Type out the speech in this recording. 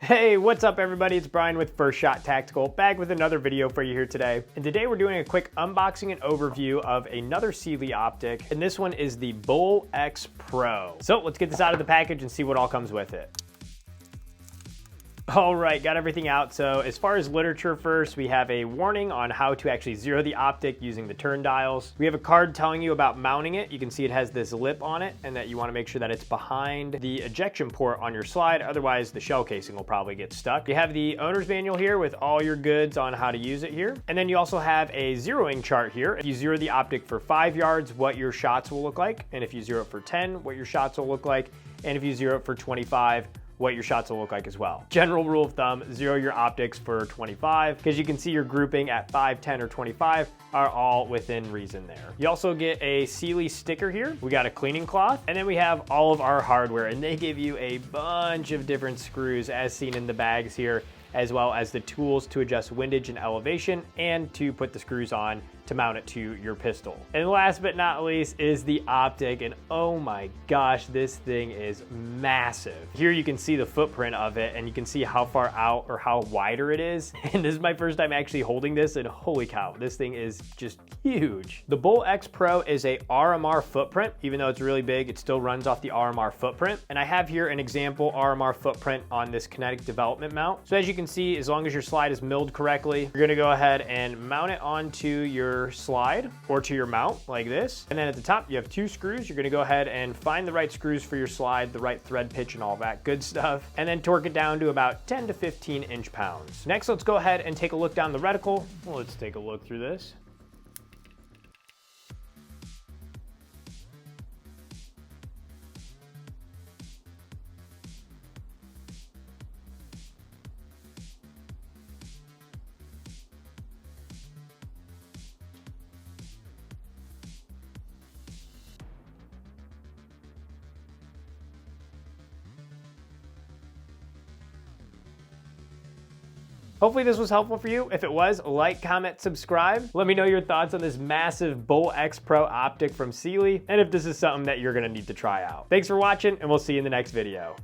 Hey, what's up everybody? It's Brian with First Shot Tactical, back with another video for you here today. And today we're doing a quick unboxing and overview of another Cyelee optic, and this one is the Bull X Pro. So let's get this out of the package and see what all comes with it. All right, got everything out. So as far as literature first, we have a warning on how to actually zero the optic using the turn dials. We have a card telling you about mounting it. You can see it has this lip on it and that you want to make sure that it's behind the ejection port on your slide. Otherwise, the shell casing will probably get stuck. You have the owner's manual here with all your goods on how to use it here. And then you also have a zeroing chart here. If you zero the optic for 5 yards, what your shots will look like. And if you zero it for 10, what your shots will look like. And if you zero it for 25, what your shots will look like as well. General rule of thumb, zero your optics for 25, because you can see your grouping at 5, 10, or 25 are all within reason there. You also get a Cyelee sticker here. We got a cleaning cloth, and then we have all of our hardware, and they give you a bunch of different screws as seen in the bags here, as well as the tools to adjust windage and elevation and to put the screws on to mount it to your pistol. And last but not least is the optic, and oh my gosh, this thing is massive. Here you can see the footprint of it and you can see how far out or how wider it is. And this is my first time actually holding this, and holy cow, this thing is just huge. The Bull X Pro is a RMR footprint. Even though it's really big, it still runs off the RMR footprint. And I have here an example RMR footprint on this kinetic development mount. So as you can see, as long as your slide is milled correctly, you're gonna go ahead and mount it onto your slide or to your mount like this. And then at the top, you have 2 screws. You're gonna go ahead and find the right screws for your slide, the right thread pitch and all that good stuff, and then torque it down to about 10 to 15 inch-pounds. Next, let's go ahead and take a look down the reticle. Well, let's take a look through this. Hopefully this was helpful for you. If it was, like, comment, subscribe. Let me know your thoughts on this massive Bull X Pro optic from Cyelee, and if this is something that you're gonna need to try out. Thanks for watching, and we'll see you in the next video.